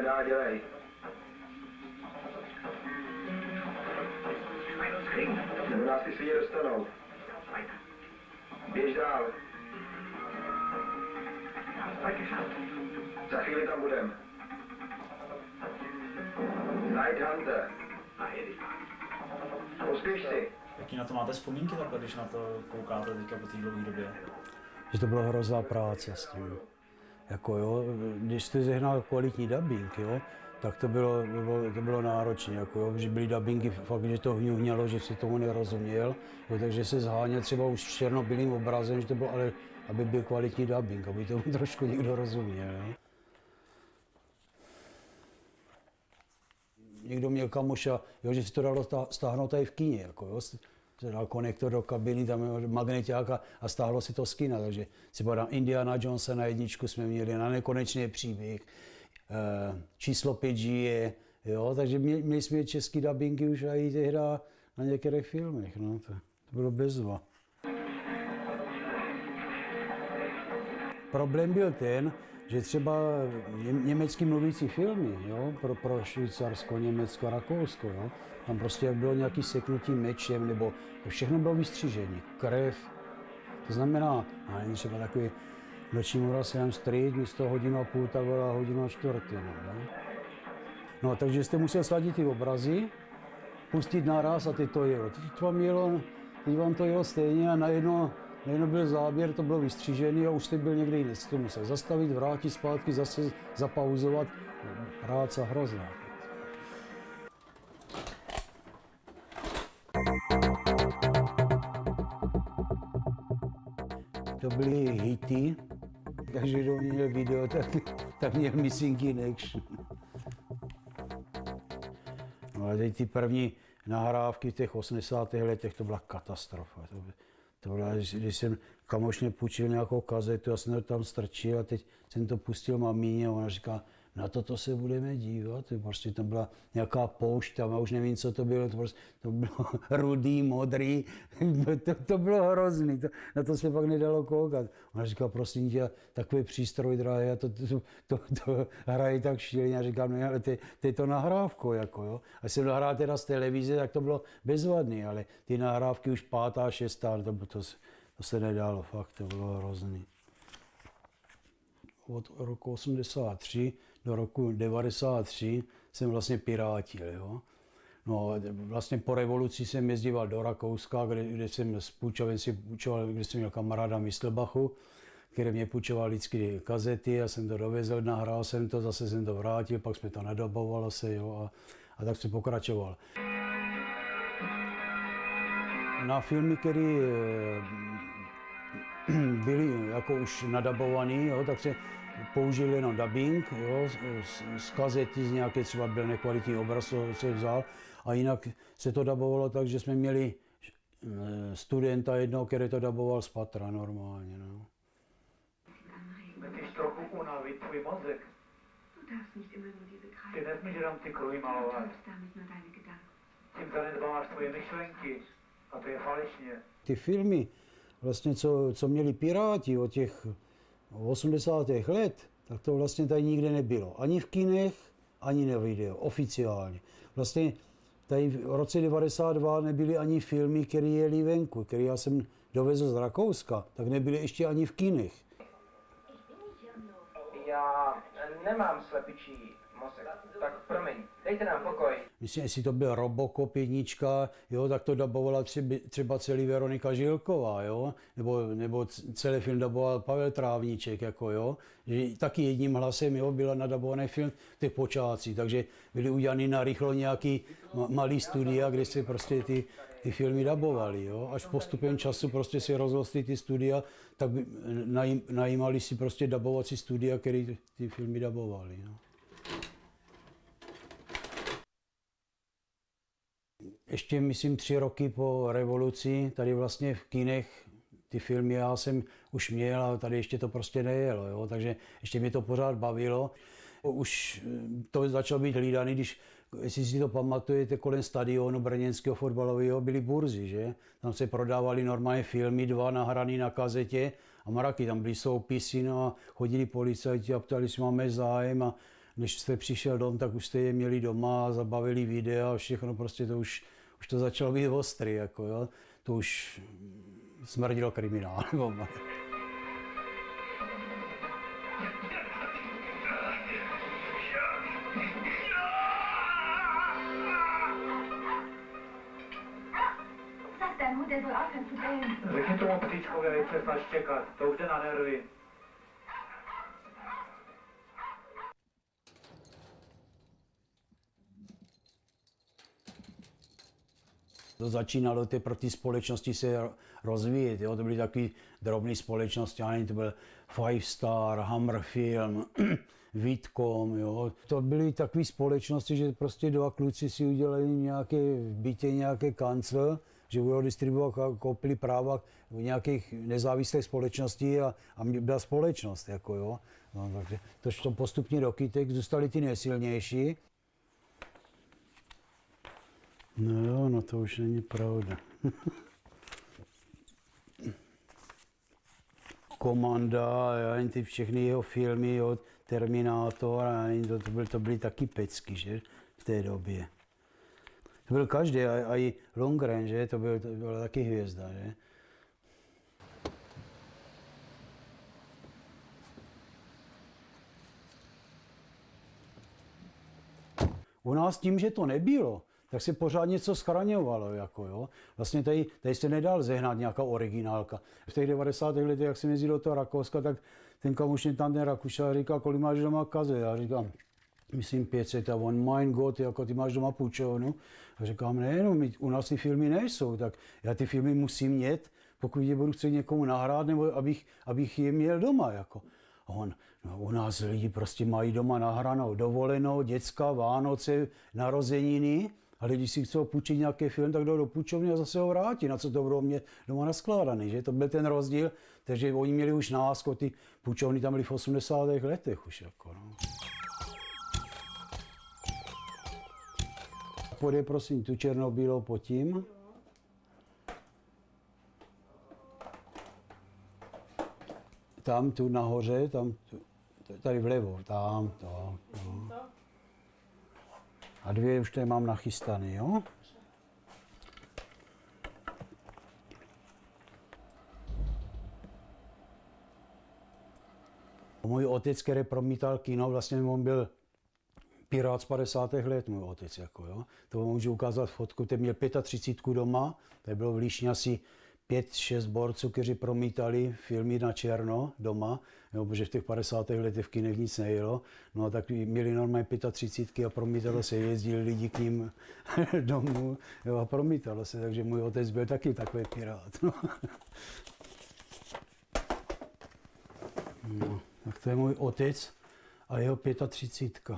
dál dělej. Nebo nás ty svině dostanou. Běž dál. Za chvíli tam budem. Night Hunter. Pospěš si. Jaký na to máte vzpomínky takhle, když na to koukáte teďka po té dlouhé době? Že to byla hrozná práce s tím. Jako jo, když jste zehnal kvalitní dubbing, jo, tak to bylo náročné, jako jo, že byly dubbingy fakt, že to hňuhnělo, že si tomu nerozuměl, jo, takže se zháněl třeba už s černobílým obrazem, že to bylo, ale aby byl kvalitní dubbing, aby tomu trošku někdo rozuměl. Jo. Někdo měl kamoša, jo, že si to dalo stáhnout tady v kyně, jako jo, se dal konektor do kabiny, tam magneťák a stáhlo si to z kina, takže si na Indiana Jonesa na jedničku jsme měli, na Nekonečný příběh, Číslo 5 žije, jo, takže měli jsme český dubbingy už i tehdy na některých filmech, no, to bylo bezva. Problém byl ten, že třeba německy mluvící filmy, jo, pro Švýcarsko, Německo, Rakousko, jo, tam prostě bylo nějaké seknutí mečem, nebo všechno bylo vystřížení, krev. To znamená, a třeba takový Noční můra Siam Street, místo 1,5 hodiny, tak byla 1,25 hodiny. No, takže jste musel sladit ty obrazy, pustit naraz a teď to jelo. Teď vám to jelo stejně a najednou byl záběr, to bylo vystřížený a už jste byl někde jiný. Jste musel zastavit, vrátit zpátky, zase zapauzovat. Práce hrozná. To byly hity, takže kdo měl video, tak měl Missing in Action. No a teď ty první nahrávky v těch 80. letech, to byla katastrofa. To byla, když jsem kamoš mě půjčil nějakou kazetu, já jsem to tam strčil a teď jsem to pustil mamíně a ona říká, na toto se budeme dívat, prostě tam byla nějaká poušť, tam já už nevím, co to bylo, to bylo rudý, modrý, to bylo hrozný, na to se pak nedalo koukat. Ona říká, prosím tě, takový přístroj drahý, a to hraje tak šíleně, a říkám, no ale to je to nahrávko, jako jo. A jsem nahrál teda z televize, tak to bylo bezvadný, ale ty nahrávky už 5., 6., to se nedalo, fakt, to bylo hrozný. Od roku 83 do roku 93 jsem vlastně pirátil, jo. No, vlastně po revoluci jsem jezdíval do Rakouska, kde jsem kde jsem měl kamaráda Myslbachu, který mě půjčoval vždycky kazety, já jsem to dovezl, nahrál jsem to, zase jsem to vrátil, pak jsme to nadobovalo se, jo, a tak jsem pokračoval. Na filmy, které byly jako už nadabovaný, jo, tak se použil jenom dubbing, jo, z kazety, z nějaké třeba byl nekvalitní obraz, co se vzal, a jinak se to dabovalo tak, že jsme měli studenta jednoho, který to daboval z patra normálně. No. Musíš trochu unavit tvůj mozek. Ty nesmíš jenom ty kruhy malovat. Tím zanedbáváš tvoje myšlenky a to je falešně. Ty filmy, vlastně, co měli Piráti od těch 80. let, tak to vlastně tady nikde nebylo. Ani v kinech, ani na video, oficiálně. Vlastně tady v roce 92 nebyly ani filmy, které jeli venku, které já jsem dovezl z Rakouska, tak nebyly ještě ani v kinech. Já nemám slepičí mozek, tak promiň, dejte nám pokoj. Myslím, jestli to byl Robocop jednička, jo, tak to dabovala třeba celý Veronika Žilková, jo, nebo celý film daboval Pavel Trávníček, jako jo, že taky jedním hlasem, jo, byl nadabovaný film v těch počátcích, takže byly udělaný narychlo nějaký malý studia, kde se prostě ty filmy dabovaly, jo, až postupem času prostě si rozrostly ty studia, tak najímali si prostě dabovací studia, které ty filmy dabovaly, jo. Ještě, myslím, 3 roky po revoluci, tady vlastně v kinech ty filmy já jsem už měl, ale tady ještě to prostě nejelo, jo? Takže ještě mě to pořád bavilo. Už to začalo být hlídaný, když, jestli si to pamatujete, kolem stadionu brněnského fotbalového byly burzy, že? Tam se prodávaly normálně filmy, 2 nahraný na kazetě a mraky, tam byly soupisy, no a chodili policajti a ptali, jestli máme zájem a než jste přišel dom, tak už jste je měli doma, zabavili videa a všechno, prostě to už to začalo být ostrý, jako jo. To už smrdilo kriminál. Řekni tomu ptičkovi, ať přestáš čekat, to už jde na nervy. To začínalo pro ty společnosti se rozvíjet, jo? To byly takové drobné společnosti, já nevím, to byl Five Star, Hammer Film, Vidcom, jo? To byly takové společnosti, že prostě dva kluci si udělali nějaké v bytě, nějaké kancel, že budou distribuovat, koupili práva v nějakých nezávislých společností a byla společnost, jako jo. No, takže to postupně do kytek zůstali ty nejsilnější. No jo, no to už není pravda. Komanda, já nevím, ty všechny jeho filmy, jo, Terminátor, já nevím, to byly taky pecky, že, v té době. To byl každý, a i Lundgren, že, to byla taky hvězda, že. U nás tím, že to nebylo, tak se pořád něco schraňovalo, jako jo. Vlastně tady se nedal zehnat nějaká originálka. V těch 90. letech, jak jsem jezdil do toho Rakouska, tak ten kamušně tam ten Rakušan říkal, kolik máš doma kaze? Já říkám, myslím 500 a on, mein Gott, jako ty máš doma půjčovnu. A říkám, ne, no, u nás ty filmy nejsou, tak já ty filmy musím mít, pokud je budu chtít někomu nahrát, nebo abych je měl doma, jako. A on, no, u nás lidi prostě mají doma nahranou dovolenou, dětská, Vánoce, narozeniny, ale když si chcou půjčit nějaký film, tak jdou do půjčovny a zase ho vrátí, na co to budou mě doma naskládaný, že? To byl ten rozdíl, takže oni měli už násko, ty půjčovny tam byly v 80. letech už, jako, no. Podej prosím tu černobílou pod tím. Tam, tu nahoře, tam, tady vlevo, tam, to. No. A dvě už tady mám nachystaný, jo? Můj otec, který promítal kino, vlastně on byl pirát z 50. let, můj otec, jako jo. To můžu ukázat fotku, ten měl 35 doma, tady bylo v Líšni asi 5-6 borců, kteří promítali filmy na černo doma, jo, protože v těch 50. letech v kinech nic nejelo. No a tak měli normálně 35 a promítalo se, jezdili lidi k ním domů, jo, a promítalo se, takže můj otec byl taky takový pirát. No. No, tak to je můj otec a jeho 35.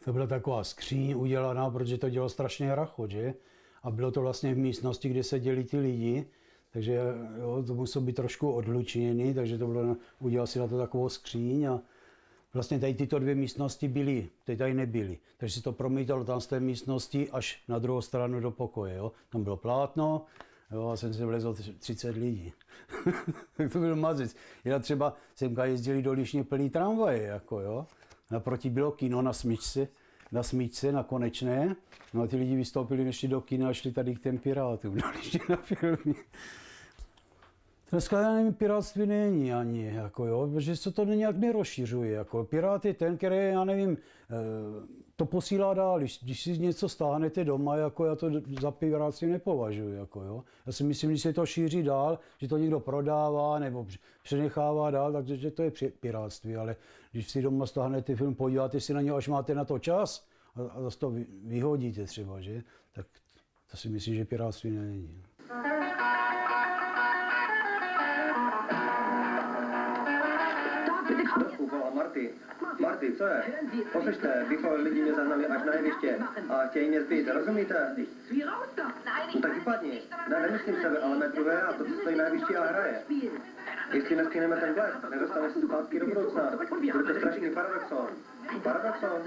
To byla taková skříň udělaná, protože to dělalo strašně rachot, že? A bylo to vlastně v místnosti, kde seděli ty lidi, takže jo, to muselo být trošku odlučněný, takže to bylo, udělal si na to takovou skříň a vlastně tady tyto dvě místnosti byly, tady nebyly. Takže si to promítalo tam z té místnosti až na druhou stranu do pokoje, jo. Tam bylo plátno, jo, a jsem se vlezl 30 lidí. Tak to byl mazec. Já třeba semka jezdili do Líšně plný tramvaje, jako jo. Naproti bylo kino na smyčce, na Konečné. No a ty lidi vystoupili ještě do kina a šli tady k těm pirátům, na filmy. Dneska, já nevím, pirátství není ani, jako jo, protože se to nějak nerozšiřuje. Jako. Pirát je ten, který, já nevím, to posílá dál. Když si něco stáhnete doma, jako já to za pirátství nepovažuji. Jako, jo. Já si myslím, že se to šíří dál, že to někdo prodává nebo přenechává dál, takže to je pirátství. Ale když si doma stáhnete film, podíváte si na něj, až máte na to čas a zase to vyhodíte třeba, že? Tak to si myslím, že pirátství není. Marty, co je? Poslyšte, vychovali lidi mě zahnali až na jeviště a chtějí mě zbít, rozumíte? No tak vypadni. Ne, nemyslím sebe, ale metrové a to, co stojí na jevišti a hraje. Jestli nestíneme ten blesk, nedostane se zpátky do budoucna. Bude to strašný paradoxon. Paradoxon?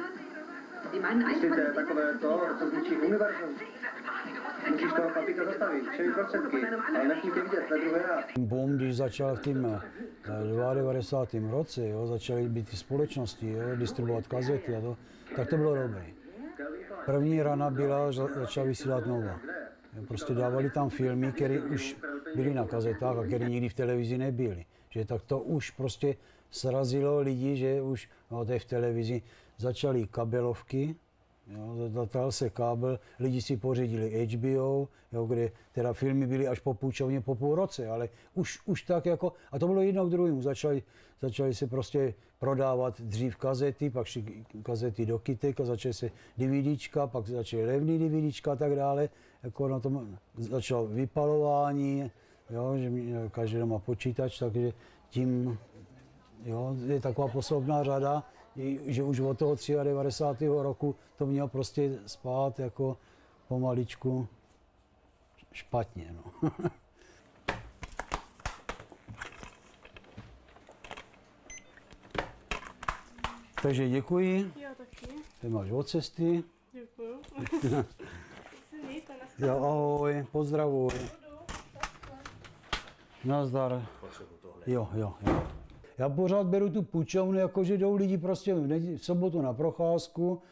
Myslíte takové to, co zničí univerzum? Musíš toho papíka zastavit všemi prostředky, ale nechci tě vidět ve druhé a... Boom, když začal v tím 92. roce, jo, začaly být ty společnosti, jo, distribuovat kazety a to, tak to bylo dobré. První rana byla, že začala vysílat Nova. Prostě dávali tam filmy, které už byly na kazetách a které nikdy v televizi nebyly. Že tak to už prostě srazilo lidi, že už no, v televizi začaly kabelovky, zatal se kábel, lidi si pořídili HBO, jo, kde teda filmy byly až po půjčovně po půl roce, ale už tak jako, a to bylo jedno k druhému, začali se prostě prodávat dřív kazety, pak šly kazety do kytek a začaly se DVDčka, pak začaly levný DVDčka a tak dále, jako na tom začalo vypalování, jo, že každý doma počítač, takže tím jo, je taková posloupná řada, že už od toho 93. roku to mělo prostě spát jako pomaličku špatně. No. Takže děkuji. Já taky. Ty máš od cesty. Děkuju. Jo, ahoj, pozdravuj. Nazdar. Jo. Já pořád beru tu půjčovnu, jakože jdou lidi prostě v sobotu na procházku,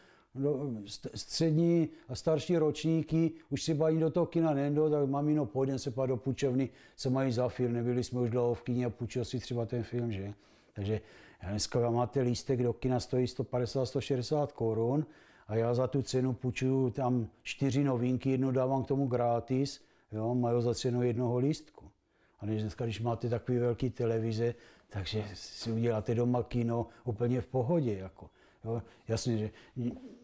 střední a starší ročníky, už si baví do toho kina nejdou, tak mamino, pojďme se pát do půjčovny, co mají za film, nebyli jsme už dlouho v kině a půjčil si třeba ten film, že? Takže dneska máte lístek do kina, stojí 150-160 korun a já za tu cenu půjčuju tam 4 novinky, jednu dávám k tomu gratis, jo, mají za cenu jednoho lístku. A dneska, když máte takový velký televize, takže si uděláte doma kino úplně v pohodě. Jako. Jo, jasně, že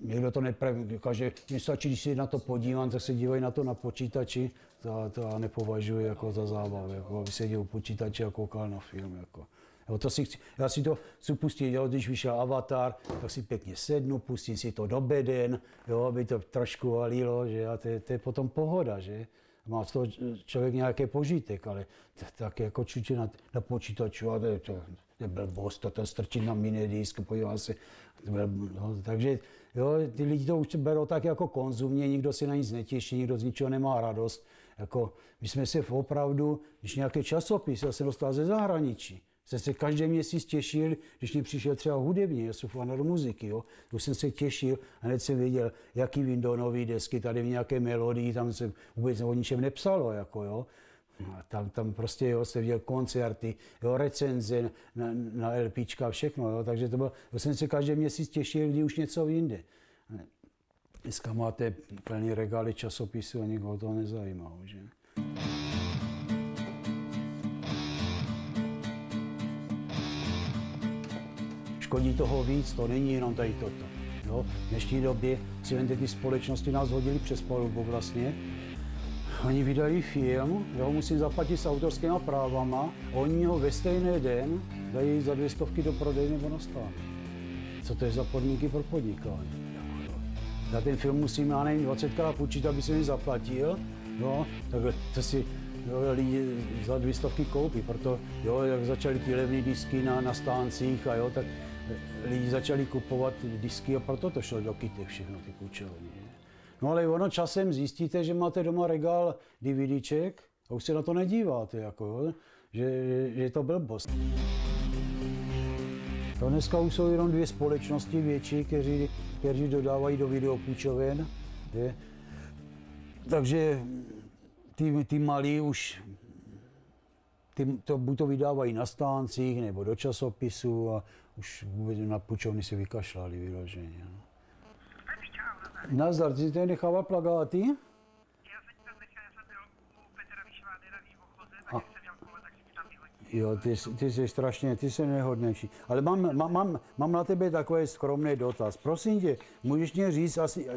někdo to nekáže, mně stačí, když si na to podívám, tak se dívají na to na počítači, to já nepovažuji jako za zábavu, jako aby seděl u počítače a koukal na film. Jako. Jo, já si to chci pustit, jo, když vyšel Avatar, tak si pěkně sednu, pustím si to do beden, jo, aby to trošku valilo, že a to je potom pohoda, že? Má z toho člověk nějaký požitek, ale tak jako čuče na počítaču a to je blbost, to strčit na minidisk, podívá se. No, takže jo, ty lidi to už berou tak jako konzumně, nikdo si na nic netěší, nikdo z ničeho nemá radost. Jako, my jsme se opravdu, když nějaký časopis, já jsem dostal ze zahraničí, jsem se každý měsíc těšil, když mi přišel třeba hudební, já jsem fanar muziky, jo. Už jsem se těšil a hned jsem věděl, jaký vyjdou nový desky, tady v nějaké melodii, tam se vůbec o ničem nepsalo, jako jo. Tam prostě jo, se viděl koncerty, jo, recenze na LPčka, všechno, jo. Takže to bylo, já jsem se každý měsíc těšil, kdy už něco vyjde. Dneska máte plný regály časopisů a nikoho to nezajímá, že? Škodí toho víc, to není jenom tady toto. Jo? V dnešní době si vemte, ty společnosti nás hodili přes palubu vlastně. Oni vydali film, já ho musím zaplatit s autorskými právama, oni ho ve stejný den dají za 200 do prodeje nebo na stán. Co to je za podmínky pro podnikání? Já ten film musím, já nevím, 20krát půjčit, aby jsem jim zaplatil, no, takhle to si jo, lidi za 200 koupí, proto jo, jak začaly ty levné disky na stáncích a jo, tak lidi začali kupovat disky a proto to šlo do kytek všechno ty půjčovny. No ale ono časem zjistíte, že máte doma regál DVDček a už se na to nedíváte, jako, jo, že je to blbost. To dneska už jsou jenom 2 společnosti větší, kteří dodávají do videopůjčoven. Takže ty malí už buď to vydávají na stáncích nebo do časopisů a už vůbec na půjčovny se vykašlali vyloženě. No. Nazdar, ty jsi tady nechával plagáty? Já jsem tam nechal, já jsem byl u Petra Vyšvádera v obchoze, tak jsem měl kolo, tak si tam vyhodil. Jo, ty jsi strašně, ty jsi nejhodnější. Ale mám na tebe takový skromný dotaz. Prosím tě, můžeš mě říct asi,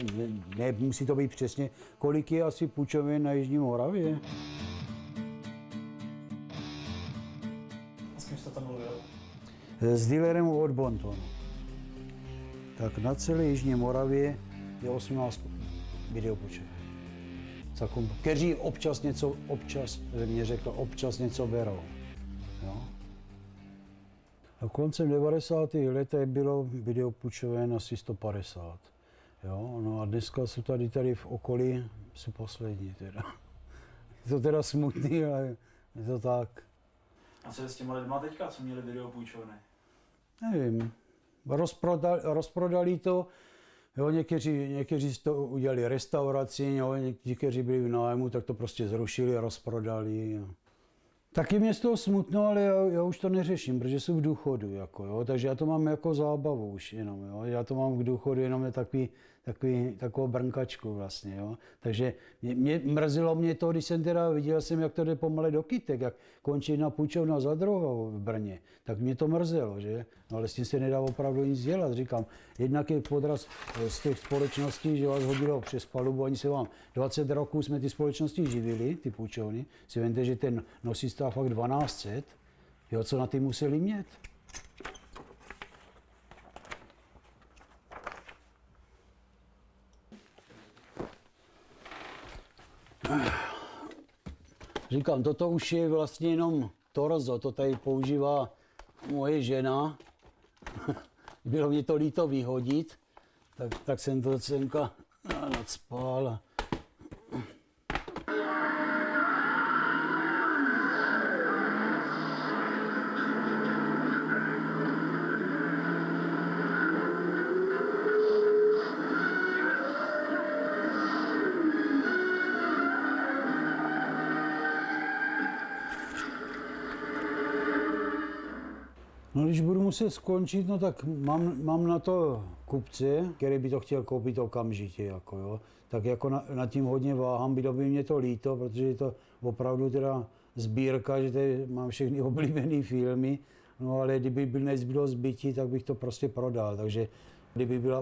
ne, musí to být přesně, kolik je asi půjčoven na Jižní Moravě? S kým jste tam mluvil? S dealerem od Bontonu. Tak na celé Jižní Moravě je 18 videopůjčoven. Kteří občas něco berou. Jo? A koncem 90. let bylo videopůjčoven asi 150. Jo, no a dneska jsou tady v okolí, jsou poslední teda. Je to teda smutný, ale je to tak. A co je s těma lidma teďka, co měli video půjčovny? Nevím, rozprodali to, jo, někteří to udělali restauraci, jo, někteří byli v nájmu, tak to prostě zrušili, rozprodali. Jo. Taky mě z toho smutno, ale já už to neřeším, protože jsem v důchodu, jako, jo, takže já to mám jako zábavu už jenom, jo, já to mám v důchodu jenom takovou brnkačku vlastně, jo. Takže mrzelo mě to, když jsem teda viděl jak to jde pomale do kytek, jak končí jedna půjčovna za druhou v Brně, tak mě to mrzelo, že? No ale s tím se nedá opravdu nic dělat, říkám. Jednak je podraz z těch společností, že vás hodilo přes palubu, oni se vám 20 roků jsme ty společnosti živili, ty půjčovny, si vemte, že ten nosí stál fakt 1200, jo, co na ty museli mít. Říkám, toto už je vlastně jenom torzo, to tady používá moje žena. Bylo mě to líto vyhodit, tak jsem to semka nadspal. No, když budu muset skončit, no tak mám na to kupce, který by to chtěl koupit okamžitě, jako jo. Tak jako nad tím hodně váhám, bylo by mě to líto, protože je to opravdu teda sbírka, že tady mám všechny oblíbené filmy, no ale kdyby nezbylo zbytí, tak bych to prostě prodal, takže kdyby byla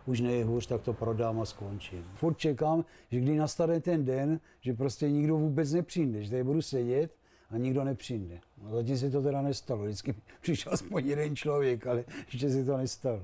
už nejhůř, tak to prodám a skončím. Furt čekám, že kdy nastane ten den, že prostě nikdo vůbec nepřijde, že tady budu sedět a nikdo nepřijde. No, zatím se to teda nestalo, vždycky přišel aspoň jeden člověk, ale ještě se to nestalo.